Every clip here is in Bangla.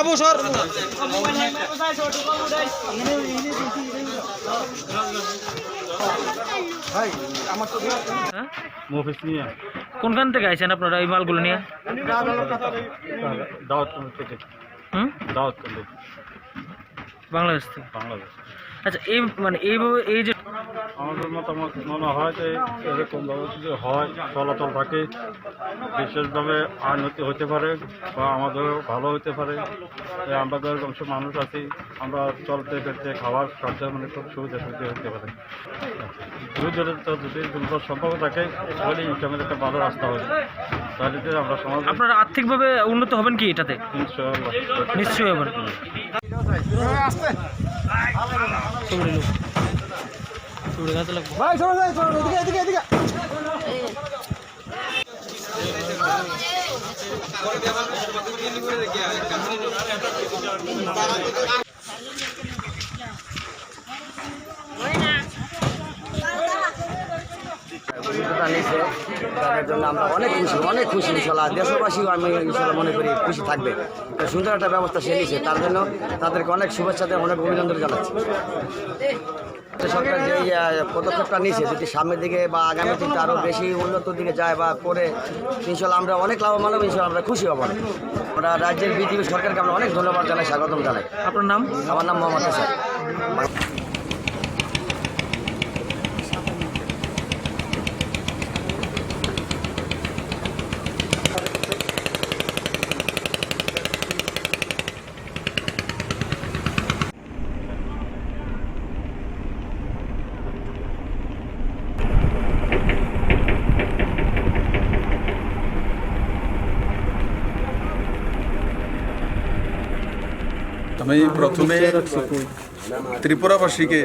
আবু সর মফিস নিয়ে কোনখান থেকে আইছেন আপনারা এই মালগুলো নিয়ে? দাওয়াত থেকে হুম, দাওয়াত করলে বাংলাদেশ থেকে। বাংলাদেশ। আচ্ছা, এই মানে এইভাবে এই যে আমাদের মতামত মনে হয় যে এরকমভাবে যদি হয় চলাচল থাকে বিশেষভাবে উন্নতি হতে পারে বা আমাদেরও ভালো হতে পারে। আমাদের অংশ মানুষ আছি, আমরা চলতে ফিরতে খাওয়ার খরচা মানে খুব সুবিধা হতে পারে। দুজনের তো যদি দুটো সম্ভব থাকে তাহলে ইনকামের একটা ভালো রাস্তা হবে, তাহলে যে আমরা সমাজ আপনারা আর্থিকভাবে উন্নত হবেন কি এটাতে? ইনশাআল্লাহ নিশ্চয়ই হবেন। নিয়েছে তাদের জন্য আমরা অনেক খুশি ইনশাল্লাহ। দেশবাসীও আমি ইনশাল্লাহ মনে করি খুশি থাকবে। সুন্দর একটা ব্যবস্থা সে নিয়েছে, তার জন্য তাদেরকে অনেক শুভেচ্ছা দেয়, অনেক অভিনন্দন জানাচ্ছি। সরকার যে পদক্ষেপটা নিয়েছে যদি সামনের দিকে বা আগামী দিনটা আরও বেশি উন্নত দিকে যায় বা করে ইনশাল্লাহ আমরা অনেক লাভবান হব, ইনশাল্লাহ আমরা খুশি হব। আমরা রাজ্যের বিজেপি সরকারকে আমরা অনেক ধন্যবাদ জানাই, স্বাগতম জানাই। আপনার নাম? আমার নাম মোহাম্মদ হাসান। আমি প্রথমে ত্রিপুরাবাসীকে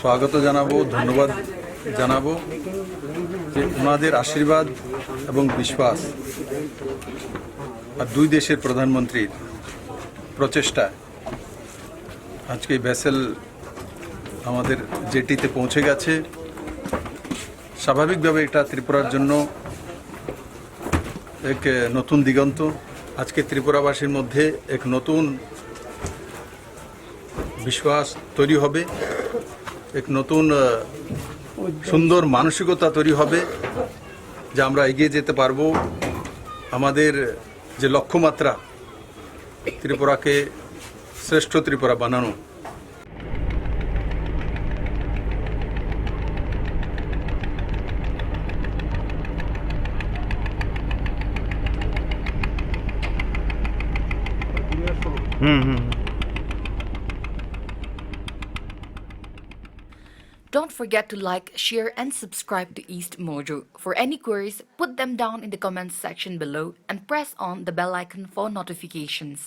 স্বাগত জানাবো, ধন্যবাদ জানাবো যে ওনাদের আশীর্বাদ এবং বিশ্বাস আর দুই দেশের প্রধানমন্ত্রীর প্রচেষ্টা আজকে ভেসেল আমাদের জেটিতে পৌঁছে গেছে। স্বাভাবিকভাবে এটা ত্রিপুরার জন্য এক নতুন দিগন্ত। আজকে ত্রিপুরাবাসীর মধ্যে এক নতুন বিশ্বাস তৈরি হবে, এক নতুন সুন্দর মানসিকতা তৈরি হবে যে আমরা এগিয়ে যেতে পারবো। আমাদের যে লক্ষ্যমাত্রা ত্রিপুরাকে শ্রেষ্ঠ ত্রিপুরা বানানো, Don't forget to like, share and subscribe to East Mojo. For any queries, put them down in the comments section below and press on the bell icon for notifications.